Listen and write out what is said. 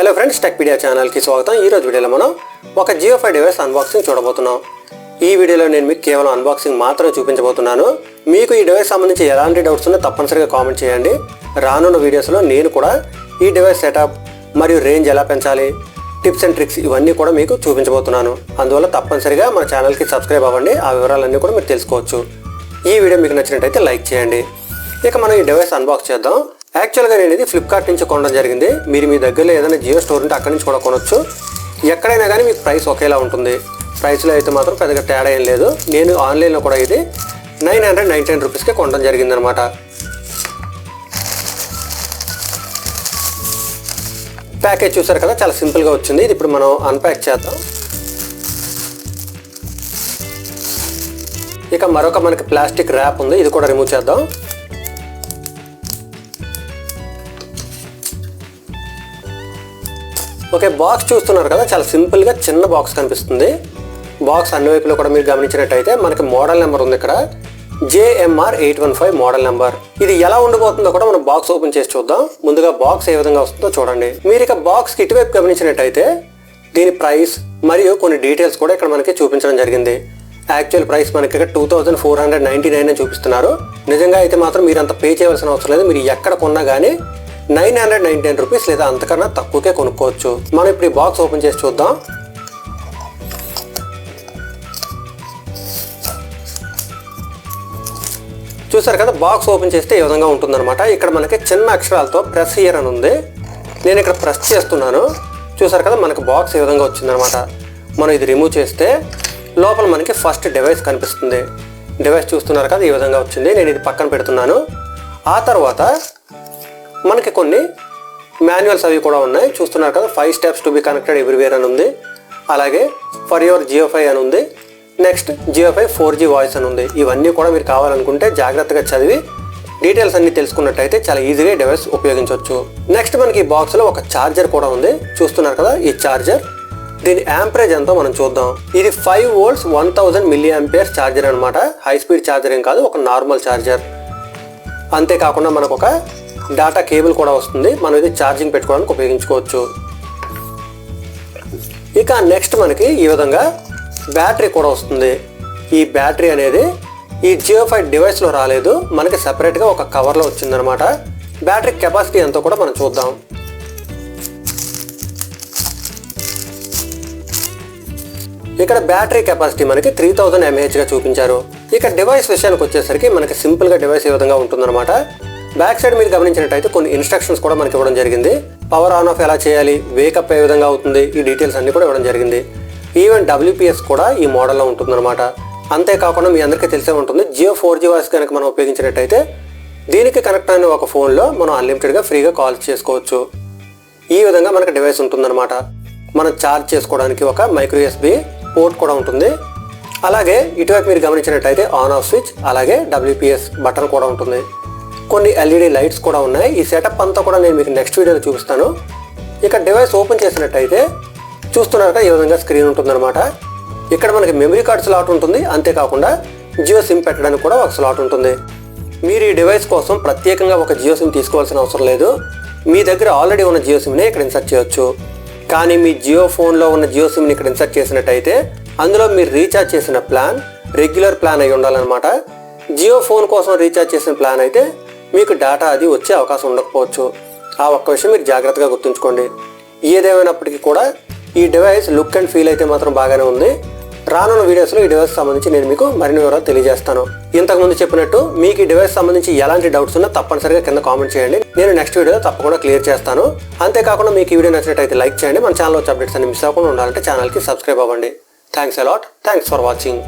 Hello friends, Techpedia ఛానల్కి స్వాగతం. ఈరోజు వీడియోలో మనం ఒక జియోఫై డివైస్ అన్బాక్సింగ్ చూడబోతున్నాం. ఈ వీడియోలో నేను మీకు కేవలం అన్బాక్సింగ్ మాత్రమే చూపించబోతున్నాను. మీకు ఈ డివైస్ సంబంధించి ఎలాంటి డౌట్స్ ఉన్నా తప్పనిసరిగా కామెంట్ చేయండి. రానున్న వీడియోస్లో నేను కూడా ఈ డివైస్ సెటప్ మరియు రేంజ్ ఎలా పెంచాలి, టిప్స్ అండ్ ట్రిక్స్ ఇవన్నీ కూడా మీకు చూపించబోతున్నాను. అందువల్ల తప్పనిసరిగా మన ఛానల్కి సబ్స్క్రైబ్ అవ్వండి. ఆ వివరాలన్నీ కూడా మీరు తెలుసుకోవచ్చు. ఈ వీడియో మీకు నచ్చినట్టయితే లైక్ చేయండి. ఇక మనం ఈ డివైస్ అన్బాక్స్ చేద్దాం. యాక్చువల్గా నేను ఇది ఫ్లిప్కార్ట్ నుంచి కొనడం జరిగింది. మీరు మీ దగ్గరలో ఏదైనా జియో స్టోర్ ఉంటే అక్కడి నుంచి కూడా కొనొచ్చు. ఎక్కడైనా కానీ మీకు ప్రైస్ ఒకేలా ఉంటుంది. ప్రైస్లో అయితే మాత్రం పెద్దగా తేడా ఏం లేదు. నేను ఆన్లైన్లో కూడా ఇది 999 రూపీస్కే కొనడం జరిగిందనమాట. ప్యాకేజ్ చూసారు కదా, చాలా సింపుల్గా వచ్చింది. ఇది ఇప్పుడు మనం అన్ప్యాక్ చేద్దాం. ఇక మరొక మనకి ప్లాస్టిక్ ర్యాప్ ఉంది, ఇది కూడా రిమూవ్ చేద్దాం. ఓకే, బాక్స్ చూస్తున్నారు కదా, చాలా సింపుల్గా చిన్న బాక్స్ కనిపిస్తుంది. బాక్స్ అన్ని వైపులో కూడా మీరు గమనించినట్టయితే మనకి మోడల్ నెంబర్ ఉంది ఇక్కడ, jmr815 మోడల్ నెంబర్. ఇది ఎలా ఉండబోతుందో కూడా మనం బాక్స్ ఓపెన్ చేసి చూద్దాం. ముందుగా బాక్స్ ఏ విధంగా వస్తుందో చూడండి. మీరు ఇక బాక్స్కి ఇటువైపు గమనించినట్టయితే దీని ప్రైస్ మరియు కొన్ని డీటెయిల్స్ కూడా ఇక్కడ మనకి చూపించడం జరిగింది. యాక్చువల్ ప్రైస్ మనకి ఇక్కడ 2499 అని చూపిస్తున్నారు. నిజంగా అయితే మాత్రం మీరు అంత పే చేయవలసిన అవసరం లేదు. మీరు ఎక్కడ కొన్నా కానీ 999 రూపీస్ లేదా అంతకన్నా తక్కువకే కొనుక్కోవచ్చు. మనం ఇప్పుడు ఈ బాక్స్ ఓపెన్ చేసి చూద్దాం. చూసారు కదా, బాక్స్ ఓపెన్ చేస్తే ఈ విధంగా ఉంటుందన్నమాట. ఇక్కడ మనకి చిన్న అక్షరాలతో ప్రెస్ హియర్ అని ఉంది. నేను ఇక్కడ ప్రెస్ చేస్తున్నాను. చూసారు కదా, మనకి బాక్స్ ఈ విధంగా వచ్చిందనమాట. మనం ఇది రిమూవ్ చేస్తే లోపల మనకి ఫస్ట్ డివైస్ కనిపిస్తుంది. డివైస్ చూస్తున్నారు కదా, ఈ విధంగా వచ్చింది. నేను ఇది పక్కన పెడుతున్నాను. ఆ తర్వాత మనకి కొన్ని మాన్యువల్స్ అవి కూడా ఉన్నాయి. చూస్తున్నారు కదా, 5 steps to be connected everywhere అని ఉంది. అలాగే ఫర్ యువర్ జియోఫై అని ఉంది. నెక్స్ట్ జియోఫై 4G వాయిస్ అని ఉంది. ఇవన్నీ కూడా మీరు కావాలనుకుంటే జాగ్రత్తగా చదివి డీటెయిల్స్ అన్ని తెలుసుకున్నట్టయితే చాలా ఈజీగా డివైస్ ఉపయోగించవచ్చు. నెక్స్ట్ మనకి ఈ బాక్స్లో ఒక ఛార్జర్ కూడా ఉంది. చూస్తున్నారు కదా, ఈ ఛార్జర్, దీని యాంపరేజ్ ఎంతో మనం చూద్దాం. ఇది 5 volts 1000 mAh ఛార్జర్ అనమాట. హై స్పీడ్ ఛార్జర్ ఏం కాదు, ఒక నార్మల్ ఛార్జర్. అంతేకాకుండా మనకు ఒక డాటా కేబుల్ కూడా వస్తుంది. మనం ఇది ఛార్జింగ్ పెట్టుకోవడానికి ఉపయోగించుకోవచ్చు. ఇక నెక్స్ట్ మనకి ఈ విధంగా బ్యాటరీ కూడా వస్తుంది. ఈ బ్యాటరీ అనేది ఈ జియోఫై డివైస్లో రాలేదు, మనకి సెపరేట్గా ఒక కవర్లో వచ్చిందనమాట. బ్యాటరీ కెపాసిటీ ఎంతో కూడా మనం చూద్దాం. ఇక్కడ బ్యాటరీ కెపాసిటీ మనకి 3000 mAhగా చూపించారు. ఇక డివైస్ విషయానికి వచ్చేసరికి మనకి సింపుల్గా డివైస్ ఈ విధంగా ఉంటుందన్నమాట. బ్యాక్ సైడ్ మీరు గమనించినట్టయితే కొన్ని ఇన్స్ట్రక్షన్స్ కూడా మనకి ఇవ్వడం జరిగింది. పవర్ ఆన్ ఆఫ్ ఎలా చేయాలి, వేకప్ ఏ విధంగా అవుతుంది, ఈ డీటెయిల్స్ అన్ని కూడా ఇవ్వడం జరిగింది. ఈవెన్ WPS కూడా ఈ మోడల్లో ఉంటుందన్నమాట. అంతేకాకుండా మీ అందరికీ తెలిసే ఉంటుంది, జియో 4G వాయిస్ కనుక మనం ఉపయోగించినట్టయితే దీనికి కనెక్ట్ అయిన ఒక ఫోన్లో మనం అన్లిమిటెడ్గా ఫ్రీగా కాల్స్ చేసుకోవచ్చు. ఈ విధంగా మనకి డివైస్ ఉంటుందన్నమాట. మనం ఛార్జ్ చేసుకోవడానికి ఒక మైక్రో USB పోర్ట్ కూడా ఉంటుంది. అలాగే ఇటువైపు మీరు గమనించినట్టయితే ఆన్ ఆఫ్ స్విచ్, అలాగే WPS బటన్ కూడా ఉంటుంది. కొన్ని LED లైట్స్ కూడా ఉన్నాయి. ఈ సెటప్ అంతా కూడా నేను మీకు నెక్స్ట్ వీడియోలో చూపిస్తాను. ఇక డివైస్ ఓపెన్ చేసినట్టయితే చూస్తున్నాక ఈ విధంగా స్క్రీన్ ఉంటుందన్నమాట. ఇక్కడ మనకి మెమరీ కార్డ్ స్లాట్ ఉంటుంది. అంతేకాకుండా జియో సిమ్ పెట్టడానికి కూడా ఒక స్లాట్ ఉంటుంది. మీరు ఈ డివైస్ కోసం ప్రత్యేకంగా ఒక జియో సిమ్ తీసుకోవాల్సిన అవసరం లేదు. మీ దగ్గర ఆల్రెడీ ఉన్న జియో సిమ్ని ఇక్కడ ఇన్సర్ట్ చేయొచ్చు. కానీ మీ జియో ఫోన్లో ఉన్న జియో సిమ్ని ఇక్కడ ఇన్సర్ట్ చేసినట్టయితే అందులో మీరు రీఛార్జ్ చేసిన ప్లాన్ రెగ్యులర్ ప్లాన్ అయి ఉండాలన్నమాట. జియో ఫోన్ కోసం రీఛార్జ్ చేసిన ప్లాన్ అయితే మీకు డేటా అది వచ్చే అవకాశం ఉండకపోవచ్చు. ఆ ఒక్క విషయం మీరు జాగ్రత్తగా గుర్తుంచుకోండి. ఏదేమైనప్పటికీ కూడా ఈ డివైస్ లుక్ అండ్ ఫీల్ అయితే మాత్రం బాగానే ఉంది. రానున్న వీడియోస్లో ఈ డివైస్ సంబంధించి నేను మీకు మరిన్ని వివరాలు తెలియజేస్తాను. ఇంతకుముందు చెప్పినట్టు మీకు ఈ డివైస్ సంబంధించి ఎలాంటి డౌట్స్ ఉన్నా తప్పనిసరిగా కింద కామెంట్ చేయండి. నేను నెక్స్ట్ వీడియోలో తప్పకుండా క్లియర్ చేస్తాను. అంతేకాకుండా మీకు ఈ వీడియో నచ్చినట్టయితే లైక్ చేయండి. మన ఛానల్లో వచ్చే అప్డేట్స్ అన్ని మిస్ అవ్వకుండా ఉండాలంటే ఛానల్కి సబ్స్క్రైబ్ అవ్వండి. Thanks a lot. Thanks for watching.